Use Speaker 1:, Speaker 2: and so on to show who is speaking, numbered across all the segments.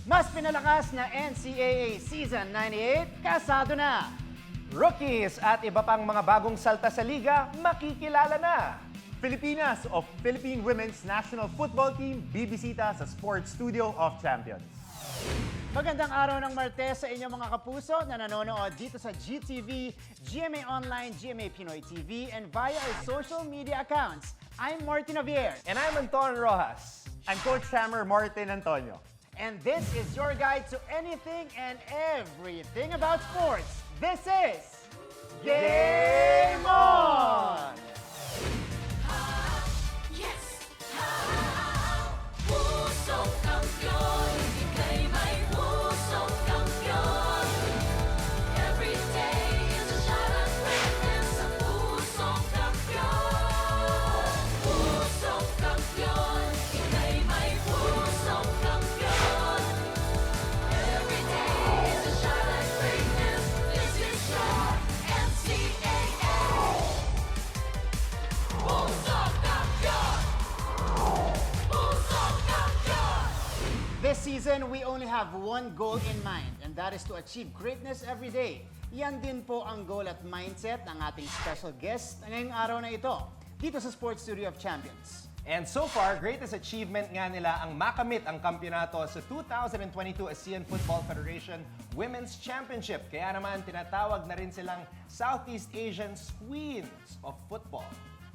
Speaker 1: Mas pinalakas na NCAA Season 98, kasado na.
Speaker 2: Rookies at iba pang mga bagong salta sa liga, makikilala na.
Speaker 3: Filipinas of Philippine Women's National Football Team bibisita sa Sports Studio of Champions.
Speaker 1: Magandang araw ng Martes sa inyong mga kapuso na nanonood dito sa GTV, GMA Online, GMA Pinoy TV, and via our social media accounts. I'm Martin Javier.
Speaker 2: And I'm Anton Rojas.
Speaker 3: I'm Coach Hammer Martin Antonio.
Speaker 1: And this is your guide to anything and everything about sports. This is Game On!
Speaker 4: Yes! Pusong kampiyon, ika'y may pusong kampiyon. Every day is a shot at greatness sa pusong kampiyon. Pusong kampiyon, ika'y may pusong kampiyon. Every day is a shot at greatness. This is your Ncaa. Pusong kampiyon! Pusong kampiyon!
Speaker 1: This season, we only have one goal in mind, and that is to achieve greatness every day. Yan din po ang goal at mindset ng ating special guest ngayong araw na ito, dito sa Sports Studio of Champions.
Speaker 2: And so far, greatest achievement nga nila ang makamit ang kampyonato sa 2022 ASEAN Football Federation Women's Championship. Kaya naman tinatawag na rin silang Southeast Asian's Queens of Football.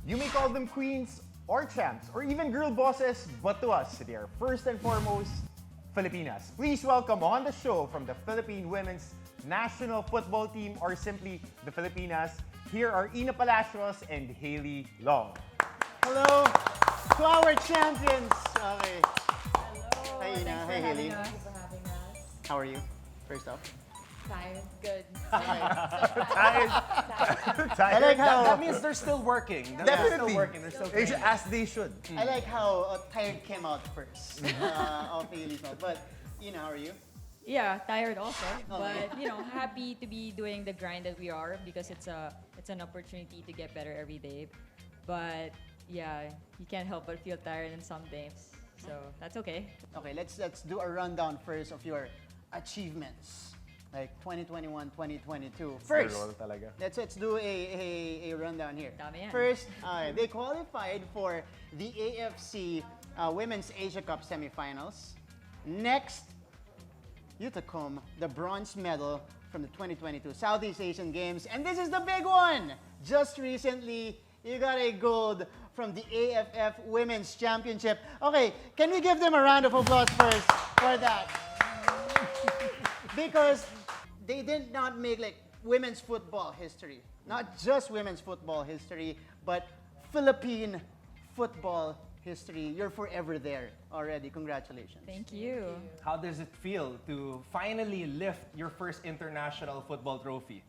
Speaker 3: You may call them queens or champs or even girl bosses, but to us, they are first and foremost Filipinas. Please welcome on the show from the Philippine Women's National Football Team, or simply the Filipinas. Here are Palacios and Hali Long.
Speaker 1: Hello to our champions! Okay.
Speaker 5: Hello.
Speaker 1: Hi, Ina.
Speaker 5: Thanks
Speaker 1: Hi,
Speaker 5: for
Speaker 1: Haley.
Speaker 5: having us. Thank you for having us.
Speaker 1: How are you? First off.
Speaker 5: Tired. Good.
Speaker 3: Tired.
Speaker 1: I like how
Speaker 2: That means they're still working. They're
Speaker 3: Definitely.
Speaker 2: still working. They're still
Speaker 3: They
Speaker 2: training.
Speaker 3: should- as they should.
Speaker 1: I like how tired came out first of Haley's mouth. But how are you?
Speaker 5: Yeah, tired also,
Speaker 1: Oh,
Speaker 5: but happy to be doing the grind that we are because it's an opportunity to get better every day. But yeah, you can't help but feel tired in some days, so that's okay.
Speaker 1: Okay, let's do a rundown first of your achievements, like 2021, 2022. First,
Speaker 3: Roll talaga.
Speaker 1: let's do a rundown here.
Speaker 5: Dami yan.
Speaker 1: First, they qualified for the AFC Women's Asia Cup semifinals. Next, you took home the bronze medal from the 2022 Southeast Asian Games. And this is the big one! Just recently, you got a gold from the AFF Women's Championship. Okay, can we give them a round of applause first for that? Because they did not make like women's football history. Not just women's football history, but Philippine football history. You're forever there already. Congratulations.
Speaker 5: Thank you.
Speaker 2: How does it feel to finally lift your first international football trophy?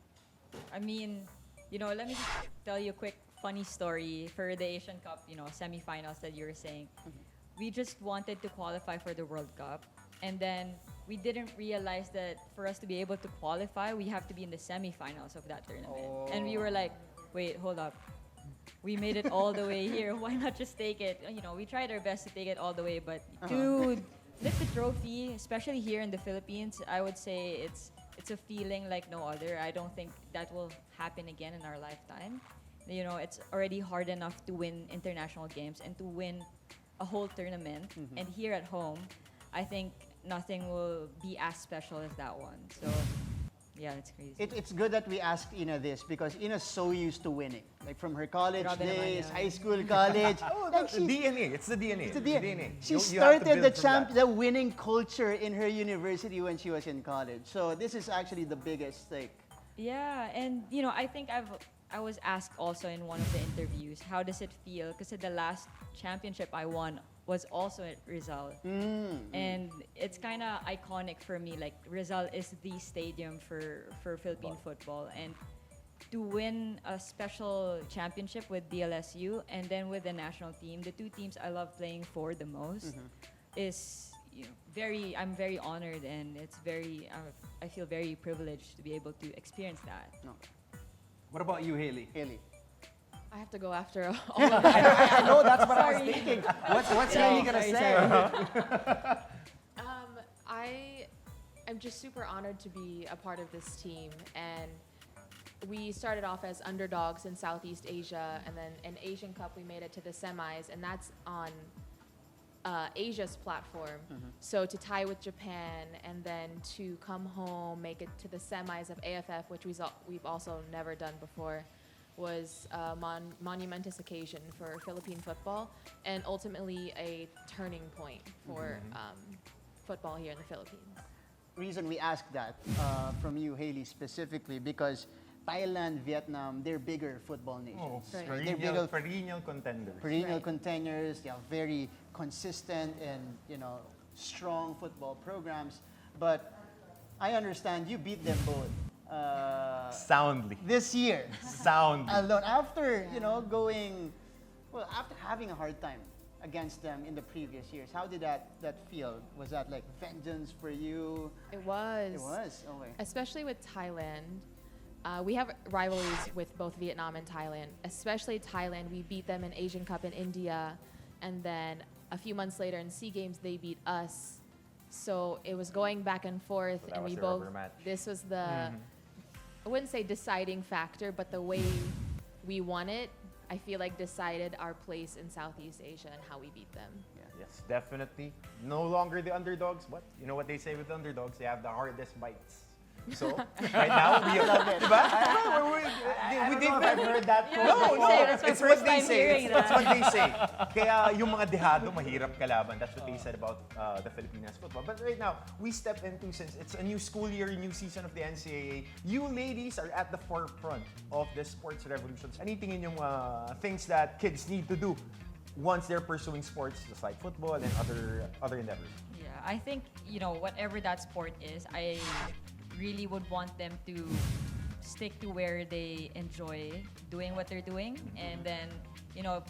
Speaker 5: I mean, let me just tell you a quick funny story for the Asian Cup, semifinals that you were saying. We just wanted to qualify for the World Cup, and then we didn't realize that for us to be able to qualify, we have to be in the semifinals of that tournament. And we were like, wait, hold up. We made it all the way here. Why not just take it? We tried our best to take it all the way, but to lift the trophy, especially here in the Philippines, I would say it's a feeling like no other. I don't think that will happen again in our lifetime. It's already hard enough to win international games and to win a whole tournament. And here at home, I think nothing will be as special as that one. So, yeah, it's crazy.
Speaker 1: It's good that we asked Ina this because Ina's so used to winning. Like from her college
Speaker 5: Grabe naman
Speaker 1: days,
Speaker 5: yan.
Speaker 1: high school, college.
Speaker 3: Oh,
Speaker 1: like
Speaker 3: the DNA. It's the DNA.
Speaker 1: It's the DNA. She
Speaker 3: You have to
Speaker 1: started
Speaker 3: build from that.
Speaker 1: the winning culture in her university when she was in college. So this is actually the biggest
Speaker 5: Yeah, and I think I was asked also in one of the interviews, how does it feel? Because the last championship I won was also at Rizal. And it's kind of iconic for me. Like, Rizal is the stadium for Philippine football. And to win a special championship with DLSU and then with the national team, the two teams I love playing for the most, is I'm very honored, and it's I feel very privileged to be able to experience that.
Speaker 2: What about you, Haley?
Speaker 1: Haley.
Speaker 6: I have to go after all of that.
Speaker 2: I know that's what I was
Speaker 5: Sorry.
Speaker 2: thinking. What's
Speaker 5: Yeah,
Speaker 2: Haley gonna
Speaker 5: sorry,
Speaker 2: say?
Speaker 5: sorry.
Speaker 6: I I'm just super honored to be a part of this team. And we started off as underdogs in Southeast Asia, and then in Asian Cup we made it to the semis, and that's on Asia's platform. So to tie with Japan and then to come home, make it to the semis of AFF, which we've also never done before, was a monumentous occasion for Philippine football and ultimately a turning point for football here in the Philippines.
Speaker 1: Reason we asked that from you, Haley, specifically, because Thailand, Vietnam, they're bigger football nations.
Speaker 6: Right.
Speaker 1: Right? They're bigger
Speaker 3: Perennial contenders.
Speaker 1: perennial
Speaker 6: Right.
Speaker 1: contenders. They have very consistent and strong football programs. But I understand you beat them both
Speaker 3: Soundly.
Speaker 1: this year
Speaker 3: Soundly.
Speaker 1: alone. After after having a hard time against them in the previous years, how did that feel? Was that like vengeance for you?
Speaker 6: It was.
Speaker 1: It was. Okay.
Speaker 6: Especially with Thailand. We have rivalries with both Vietnam and Thailand. Especially Thailand, we beat them in Asian Cup in India, and then a few months later in SEA Games, they beat us. So it was going back and forth,
Speaker 3: So that
Speaker 6: and
Speaker 3: was
Speaker 6: we
Speaker 3: the
Speaker 6: both.
Speaker 3: rubber match.
Speaker 6: This was the, I wouldn't say deciding factor, but the way we won it, I feel like decided our place in Southeast Asia and how we beat them.
Speaker 3: Yes, definitely. No longer the underdogs, but you know what they say with underdogs? They have the hardest bites. So, right now, we
Speaker 1: Love it.
Speaker 3: Diba?
Speaker 1: I don't know if I've heard that quote
Speaker 5: Yeah,
Speaker 1: before.
Speaker 5: that's my
Speaker 3: it's
Speaker 5: first
Speaker 3: what they
Speaker 5: time
Speaker 3: say.
Speaker 5: hearing
Speaker 3: That's
Speaker 5: that.
Speaker 3: what they say. Kaya yung mga dehado, mahirap kalaban. That's what they said about the Filipinas football. But right now, we step into, since it's a new school year, new season of the Ncaa, you ladies are at the forefront of the sports revolutions. Anything in yung things that kids need to do once they're pursuing sports, just like football and other endeavors?
Speaker 5: Yeah, I think, whatever that sport is, I really would want them to stick to where they enjoy doing what they're doing. And then,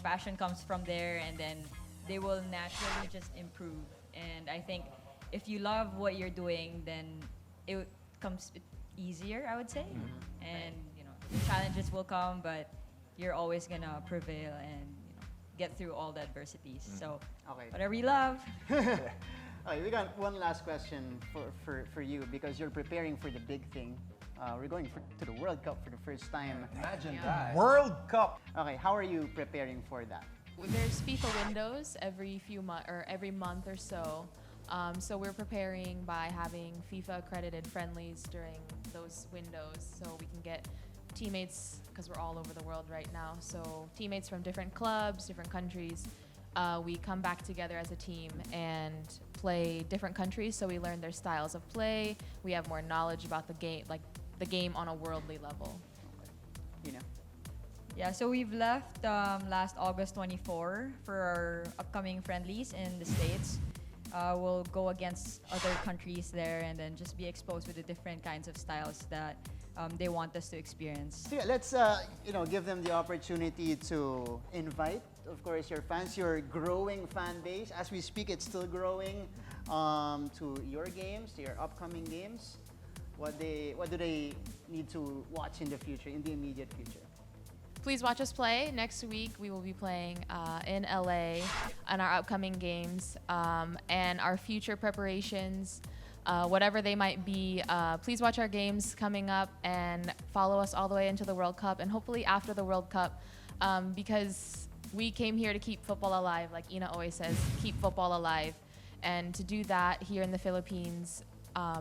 Speaker 5: passion comes from there, and then they will naturally just improve. And I think if you love what you're doing, then it comes easier, I would say. And, the challenges will come, but you're always gonna prevail and, get through all the adversities. So,
Speaker 1: Okay.
Speaker 5: whatever you love.
Speaker 1: Okay, we got one last question for you, because you're preparing for the big thing. We're going to the World Cup for the first time.
Speaker 2: Imagine that.
Speaker 3: World Cup.
Speaker 1: Okay, how are you preparing for that?
Speaker 6: There's FIFA windows every every month or so. So we're preparing by having FIFA accredited friendlies during those windows, so we can get teammates, because we're all over the world right now. So teammates from different clubs, different countries. We come back together as a team and play different countries, so we learn their styles of play. We have more knowledge about the game, like the game on a worldly level.
Speaker 5: Yeah, so we've left last August 24 for our upcoming friendlies in the States. We'll go against other countries there and then just be exposed with the different kinds of styles that they want us to experience.
Speaker 1: So yeah, let's give them the opportunity to invite, of course, your fans, your growing fan base. As we speak, it's still growing, to your games, to your upcoming games. What do they need to watch in the future, in the immediate future?
Speaker 6: Please watch us play. Next week, we will be playing in LA on our upcoming games and our future preparations, whatever they might be. Please watch our games coming up and follow us all the way into the World Cup and hopefully after the World Cup, because we came here to keep football alive. Like Ina always says, keep football alive. And to do that here in the Philippines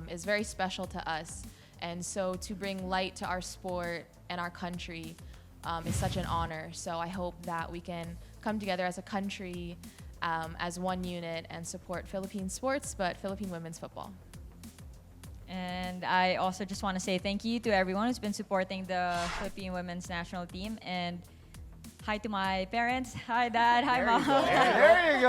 Speaker 6: is very special to us. And so to bring light to our sport and our country is such an honor. So I hope that we can come together as a country, as one unit, and support Philippine sports, but Philippine women's football.
Speaker 5: And I also just want to say thank you to everyone who's been supporting the Philippine women's national team. And hi to my parents. Hi, Dad. Hi, Mom.
Speaker 3: There you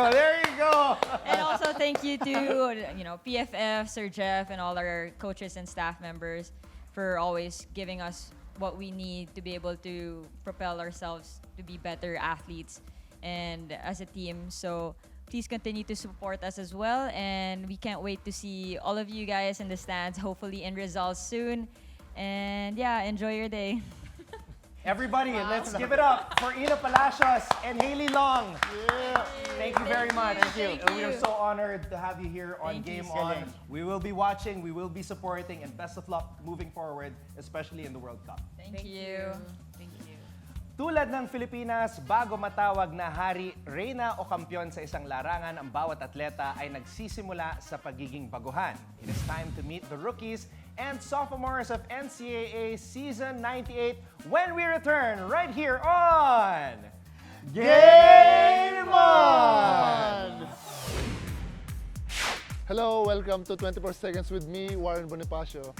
Speaker 3: go.
Speaker 5: And also thank you to PFF, Sir Jeff, and all our coaches and staff members for always giving us what we need to be able to propel ourselves to be better athletes and as a team. So please continue to support us as well, and we can't wait to see all of you guys in the stands, hopefully in results soon. And yeah, enjoy your day.
Speaker 2: Everybody, let's give it up for Ina Palacios and Hali Long. Thank you very much.
Speaker 1: Thank you.
Speaker 2: We are so honored to have you here on
Speaker 5: Thank you,
Speaker 2: Game
Speaker 5: sir.
Speaker 2: On. We will be watching, we will be supporting, and best of luck moving forward, especially in the World Cup.
Speaker 5: Thank you.
Speaker 6: Thank you.
Speaker 2: Tulad ng Filipinas, bago matawag na hari, reyna o kampyon sa isang larangan, ang bawat atleta ay nagsisimula sa pagiging baguhan. It is time to meet the rookies and sophomores of NCAA Season 98 when we return right here on
Speaker 1: Game On!
Speaker 7: Hello, welcome to 24 Seconds with me, Warren Bonifacio.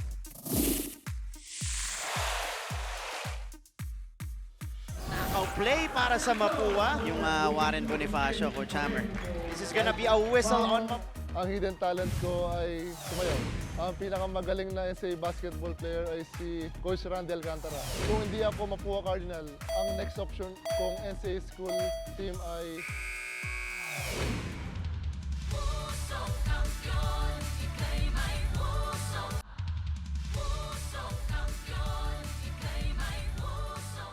Speaker 1: Play para sa Mapua, yung Warren Bonifacio, Coach Hammer. This is gonna be a whistle on Mapua.
Speaker 7: Ang hidden talent ko ay sumayaw. Ang pinakamagaling na NCAA basketball player ay si Coach Randy Alcantara. Kung hindi ako Mapua Cardinal, ang next option kong NCAA school team ay
Speaker 4: Pusong kampiyon, ika'y may pusong. Pusong kampiyon, ika'y may pusong.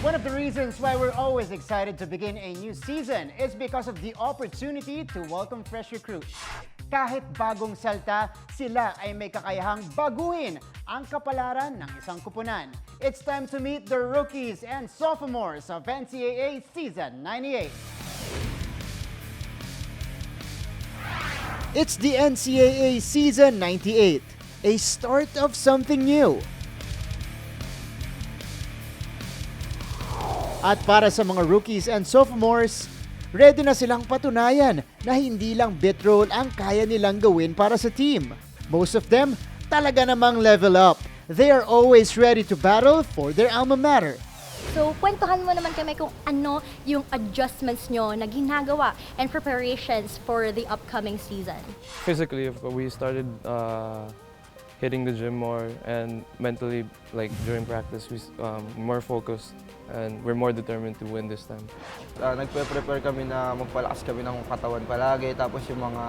Speaker 1: One of the reasons why we're always excited to begin a new season is because of the opportunity to welcome fresh recruits. Kahit bagong salta, sila ay may kakayahang baguhin ang kapalaran ng isang kupunan. It's time to meet the rookies and sophomores of NCAA Season 98. It's the NCAA Season 98, a start of something new. At para sa mga rookies and sophomores, ready na silang patunayan na hindi lang bit role ang kaya nilang gawin para sa team. Most of them talaga namang level up. They are always ready to battle for their alma mater.
Speaker 8: So, kwentuhan mo naman kami kung ano yung adjustments nyo na ginagawa and preparations for the upcoming season.
Speaker 9: Physically, we started hitting the gym more, and mentally, like during practice, we more focused and we're more determined to win this time.
Speaker 10: Nagpe-prepare kami na magpalakas kami ng katawan palagi, tapos yung mga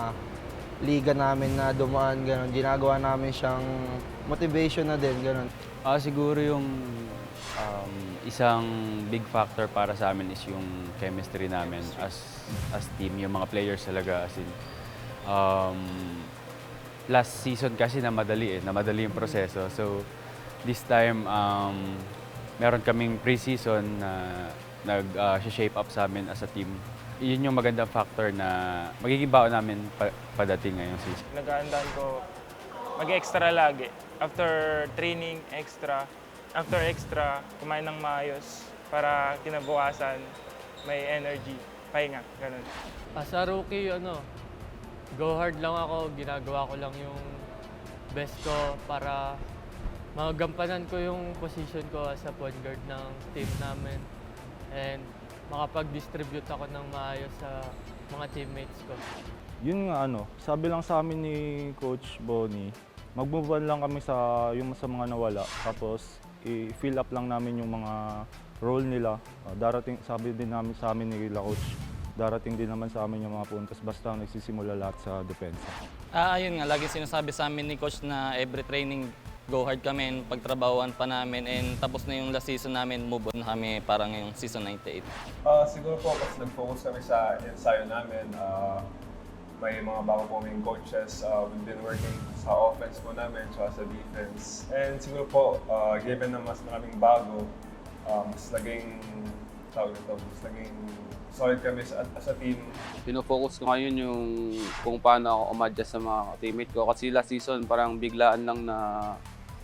Speaker 10: liga namin na dumaan, ganun, ginagawa namin siyang motivation na din, ganun.
Speaker 11: Siguro yung isang big factor para sa amin is yung chemistry namin as team, yung mga players talaga, as in, last season kasi na madali yung proseso. So this time meron kaming pre-season na nag-shape up sa amin as a team. Yun yung magandang factor na magiging baon namin padating ngayong season.
Speaker 12: Nag-aandaan ko mag-extra lagi. After training, extra. After extra, kumain ng maayos para kinabukasan may energy, pahinga, ganun.
Speaker 9: As a rookie, go hard lang ako. Ginagawa ko lang yung best ko para magampanan ko yung position ko as a point guard ng team namin and makapag-distribute ako ng maayos sa mga teammates ko.
Speaker 13: Yun nga sabi lang sa amin ni Coach Bonnie, mag-move on lang kami sa mga nawala, tapos i-fill up lang namin yung mga role nila. Darating, sabi din namin sa amin ni Coach, darating din naman sa amin yung mga puntos basta nagsisimula lahat sa depensa.
Speaker 14: Ayun nga, lagi sinasabi sa amin ni Coach na every training go hard kami and pagtrabahoan pa namin, and tapos na yung last season namin, move on na kami para ngayong season 98.
Speaker 15: Siguro po kasi nag-focus kami sa ensayo namin. May mga bago po kaming coaches. We've been working sa offense po namin, sa defense. And siguro po, given na mas maraming bago, mas naging solid kami as a team.
Speaker 11: Pino-focus ko ngayon yung kung paano ako umadjust sa mga teammate ko. Kasi last season parang biglaan lang na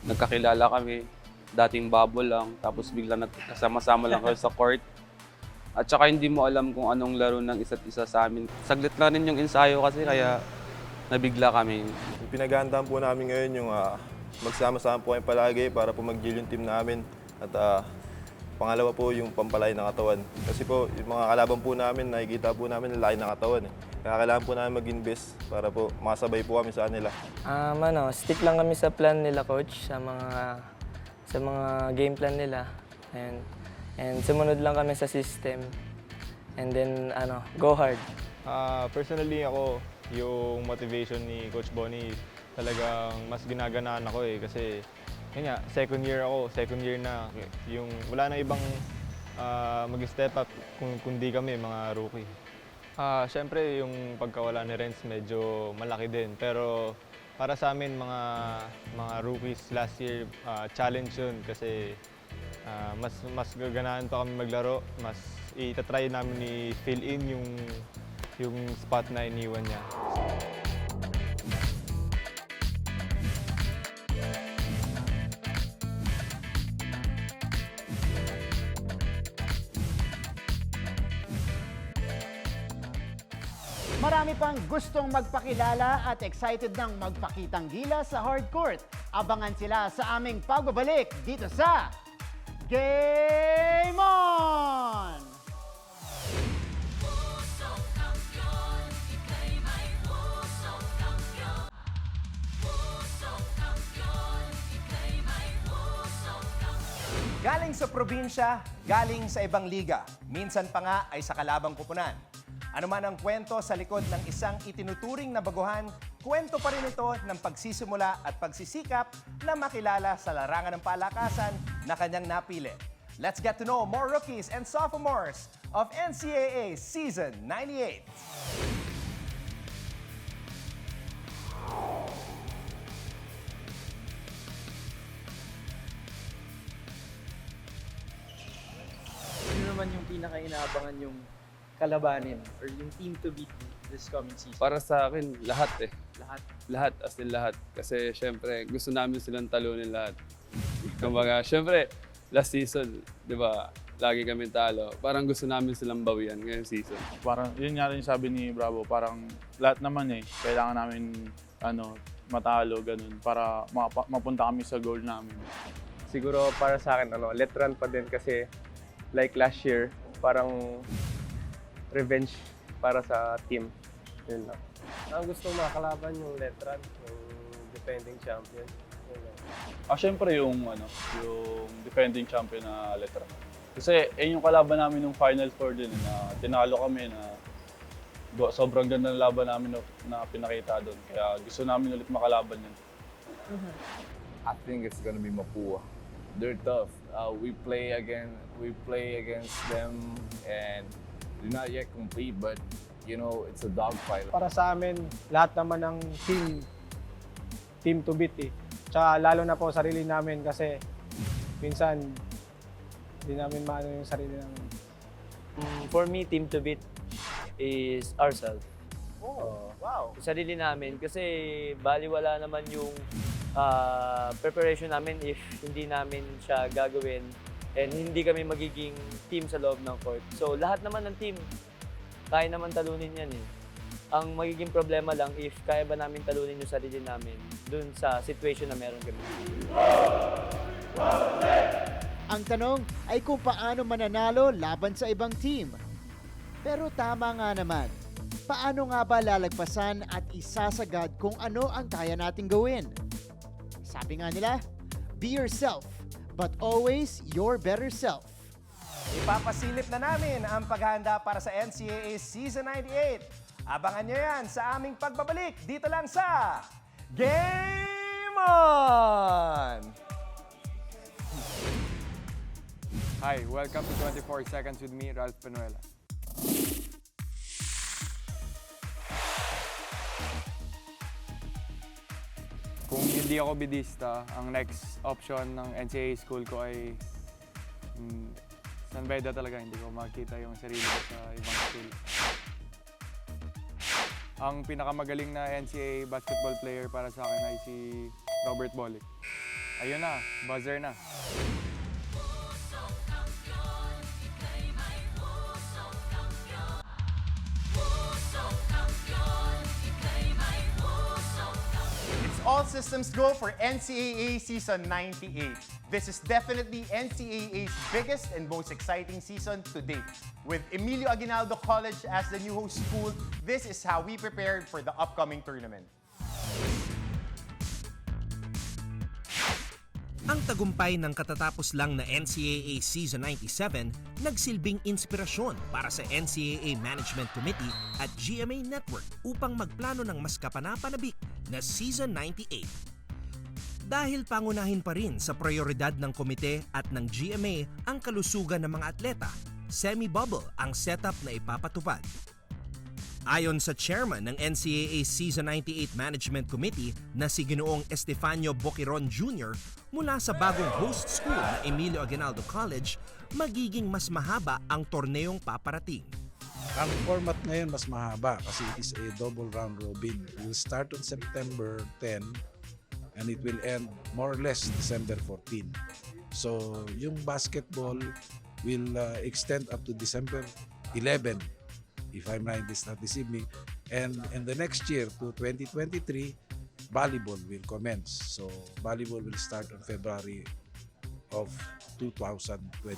Speaker 11: nagkakilala kami. Dating bubble lang, tapos biglang nagkasama-sama lang kayo sa court. At saka hindi mo alam kung anong laro ng isa't isa sa amin. Saglit lang rin yung ensayo kasi kaya nabigla kami.
Speaker 15: Pinaghandaan po namin ngayon yung magsama-sama po kami palagi para po mag-gel yung team namin. At pangalawa po yung pampalay ng katawan. Kasi po yung mga kalaban po namin, nakikita po namin ang laki ng katawan. Kaya kailangan po namin mag-invest para po makasabay po kami sa kanila.
Speaker 10: Stick lang kami sa plan nila, Coach, sa mga game plan nila. And sumunod lang kami sa system. And then, go hard.
Speaker 15: Personally ako, yung motivation ni Coach Bonnie, talagang mas ginaganaan ako kasi
Speaker 16: yun nga, second year ako, second year na. Yung wala na ibang mag-step up kundi kami, mga rookie. Siyempre, yung pagkawala ni Renz medyo malaki din. Pero para sa amin, mga rookies last year, challenge yun kasi mas gaganahan pa kami maglaro. Mas itatry namin i-fill in yung spot na iniwan niya.
Speaker 1: Marami pang gustong magpakilala at excited nang magpakitang gila sa hardcourt. Abangan sila sa aming pagbabalik dito sa Game On!
Speaker 4: Pusong kampiyon, ika'y may pusong kampiyon. Pusong kampiyon, ika'y may pusong kampiyon.
Speaker 2: Galing sa probinsya, galing sa ibang liga. Minsan pa nga ay sa kalabang kupunan. Ano man ang kwento sa likod ng isang itinuturing na baguhan, kwento pa rin ito ng pagsisimula at pagsisikap na makilala sa larangan ng palakasan na kanyang napili. Let's get to know more rookies and sophomores of NCAA Season 98.
Speaker 17: Sino naman yung pinaka-inaabangan yung kalabanin or yung team to beat this coming season?
Speaker 11: Para sa akin, lahat eh.
Speaker 17: Lahat?
Speaker 11: Lahat, as in lahat. Kasi syempre, gusto namin silang talunin lahat. Kumbaga, syempre, last season, di ba, lagi kami talo. Parang gusto namin silang bawian ngayong season.
Speaker 13: Parang, yun nga rin sabi ni Bravo, parang lahat naman kailangan namin matalo, ganun, para mapunta kami sa goal namin.
Speaker 18: Siguro para sa akin, let run pa din kasi like last year, parang revenge para sa team. Yun lang. Ang gusto makakalaban yung Letran, yung defending champion. Yun lang.
Speaker 13: Siyempre yung defending champion na Letran. Kasi yung kalaban namin nung Final Four din na tinalo kami na sobrang ganda ng laban namin na pinakita doon. Kaya gusto namin ulit makalaban yun.
Speaker 19: I think it's gonna be Mapua. They're tough. We play against them and they're not yet complete, but it's a dogfight.
Speaker 20: Para sa amin, lahat naman ng team to beat eh. Tsaka lalo na po sarili namin kasi minsan hindi namin maano yung sarili namin.
Speaker 10: For me, team to beat is ourselves.
Speaker 2: Wow!
Speaker 10: Sarili namin kasi baliwala naman yung preparation namin if hindi namin siya gagawin and hindi kami magiging team sa loob ng court. So lahat naman ng team, kaya naman talunin yan eh. Ang magiging problema lang if kaya ba namin talunin yung sarili namin dun sa situation na meron kami.
Speaker 1: Ang tanong ay kung paano mananalo laban sa ibang team. Pero tama nga naman, paano nga ba lalagpasan at isasagad kung ano ang kaya nating gawin? Sabi nga nila, be yourself, but always your better self.
Speaker 2: Ipapasilip na namin ang paghahanda para sa NCAA Season 98. Abangan nyo yan sa aming pagbabalik dito lang sa Game On!
Speaker 21: Hi, welcome to 24 Seconds with me, Ralph Penuela. Kung hindi ako bidista, ang next option ng NCAA school ko ay San Beda talaga. Hindi ko makita yung sarili ko sa ibang school. Ang pinakamagaling na NCAA basketball player para sa akin ay si Robert Bolick. Ayun na, buzzer na.
Speaker 3: All systems go for NCAA Season 98. This is definitely NCAA's biggest and most exciting season to date. With Emilio Aguinaldo College as the new host school, this is how we prepared for the upcoming tournament.
Speaker 22: Ang tagumpay ng katatapos lang na NCAA Season 97 nagsilbing inspirasyon para sa NCAA Management Committee at GMA Network upang magplano ng mas kapanapanabik na Season 98. Dahil pangunahin pa rin sa prioridad ng komite at ng GMA ang kalusugan ng mga atleta, semi-bubble ang setup na ipapatupad. Ayon sa chairman ng NCAA Season 98 Management Committee na si Ginoong Estefanio Boquiron Jr. mula sa bagong host school na Emilio Aguinaldo College, magiging mas mahaba ang torneong paparating.
Speaker 5: Ang format ngayon mas mahaba kasi it is a double round robin. It will start on September 10 and it will end more or less December 14. So yung basketball will extend up to December 11, if I'm right, this not this evening. And the next year to 2023, volleyball will commence. So volleyball will start on February of 2023.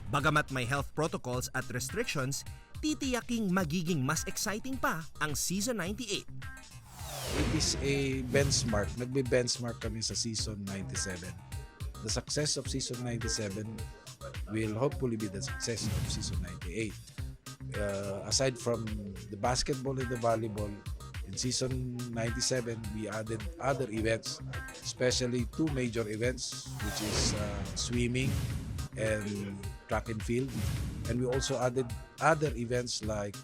Speaker 22: Bagamat may health protocols at restrictions, titiyaking magiging mas exciting pa ang Season 98.
Speaker 5: It is a benchmark. Nagbe-benchmark kami sa Season 97. The success of Season 97 will hopefully be the success of Season 98. Aside from the basketball and the volleyball, in Season 97, we added other events, especially two major events, which is swimming and track and field. And we also added other events like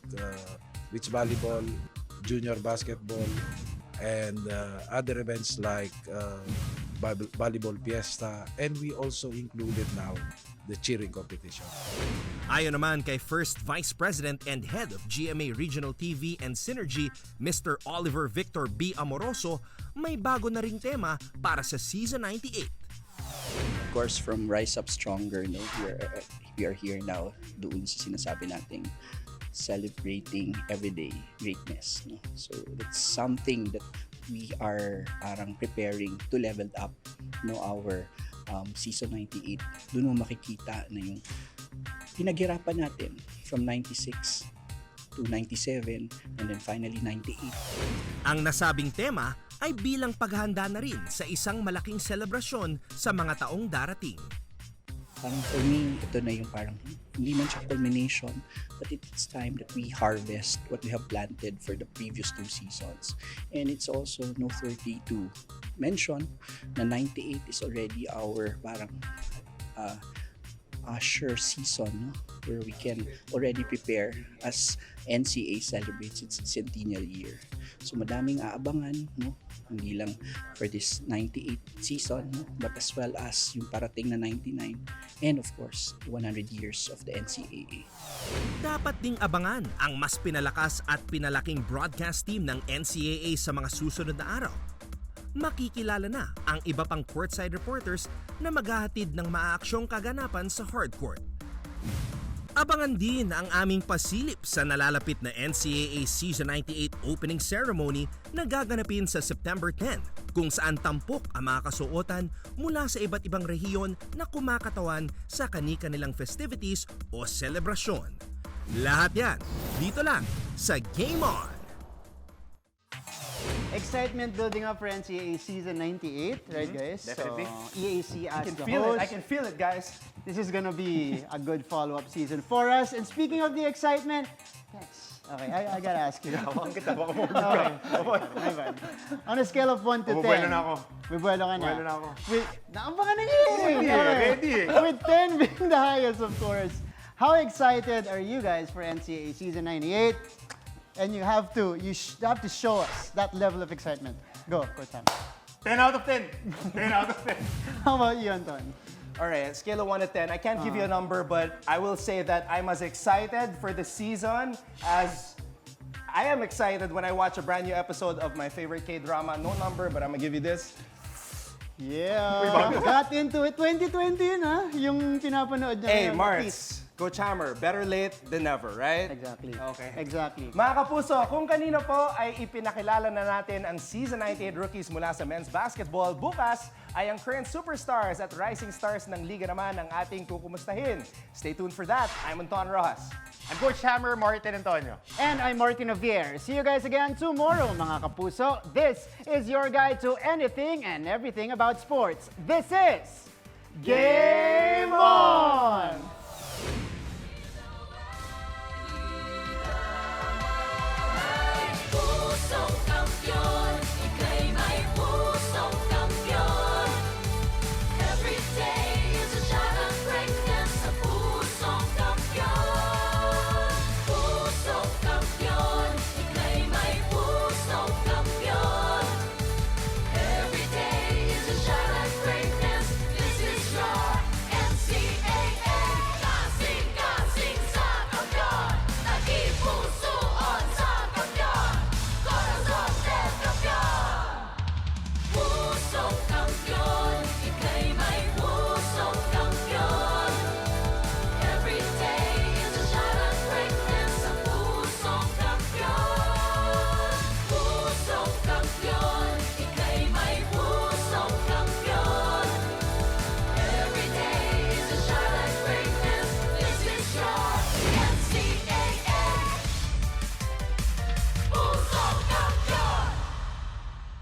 Speaker 5: beach volleyball, junior basketball, and other events like volleyball fiesta. And we also included now the cheering competition.
Speaker 22: Ayon naman kay First Vice President and Head of GMA Regional TV and Synergy, Mr. Oliver Victor B. Amoroso, may bago na ring tema para sa Season 98.
Speaker 6: Of course, from Rise Up Stronger, no, we are here now doon sa sinasabi nating celebrating everyday greatness. No? So that's something that we are parang preparing to level up, no, our Season 98. Doon mo makikita na yung pinaghirapan natin from 96 to 97 and then finally 98.
Speaker 22: Ang nasabing tema ay bilang paghahanda na rin sa isang malaking selebrasyon sa mga taong darating.
Speaker 6: Parang for me, ito na yung parang hindi man siya culmination, but it's time that we harvest what we have planted for the previous 2 seasons. And it's also noteworthy to mention na 98 is already our parang sure season, no? Where we can already prepare as NCAA celebrates its centennial year. So madaming aabangan, no? Hindi lang for this 98 season, no? But as well as yung parating na 99 and of course 100 years of the NCAA.
Speaker 22: Dapat ding abangan ang mas pinalakas at pinalaking broadcast team ng NCAA sa mga susunod na araw. Makikilala na ang iba pang courtside reporters na maghahatid ng maaaksyong kaganapan sa hardcourt. Abangan din ang aming pasilip sa nalalapit na NCAA Season 98 opening ceremony na gaganapin sa September 10, kung saan tampok ang mga kasuotan mula sa iba't ibang rehiyon na kumakatawan sa kani-kanilang festivities o selebrasyon. Lahat yan dito lang sa Game On!
Speaker 1: Excitement building up for NCAA Season 98, right guys?
Speaker 2: Definitely.
Speaker 1: So, EAC as the
Speaker 2: Feel it.
Speaker 1: host.
Speaker 2: I can feel it, guys.
Speaker 1: This is gonna be a good follow-up season for us. And speaking of the excitement, guys, okay, I gotta ask you. Okay. My bad. On a scale of 1 to 10.
Speaker 3: Bubuelo na ako.
Speaker 1: Bubuelo ka na.
Speaker 3: Bubuelo na ako.
Speaker 1: Naabangan na yun!
Speaker 3: Ready.
Speaker 1: With 10 being the highest, of course. How excited are you guys for NCAA Season 98? And you have to show us that level of excitement. Go, Coach Sam.
Speaker 3: 10 out of 10. 10 out of 10.
Speaker 1: How about you, Anton?
Speaker 2: All right, scale of 1 to 10. I can't give you a number, but I will say that I'm as excited for the season as I am excited when I watch a brand new episode of my favorite K-drama. No number, but I'm gonna give you this.
Speaker 1: Yeah. Got into it. 2020 yun, ha? Yung pinapanood niya.
Speaker 2: Hey,
Speaker 1: ngayon,
Speaker 2: Marts. Coach Hammer, better late than never, right?
Speaker 1: Exactly.
Speaker 2: Okay.
Speaker 1: Exactly.
Speaker 2: Mga kapuso, kung kanino po ay ipinakilala na natin ang Season 98 rookies mula sa men's basketball, bukas ay ang current superstars at rising stars ng liga naman ang ating kukumustahin. Stay tuned for that. I'm Anton Rojas.
Speaker 3: I'm Coach Hammer, Martin Antonio.
Speaker 1: And I'm Martin Javier. See you guys again tomorrow, mga kapuso. This is your guide to anything and everything about sports. This is Game On!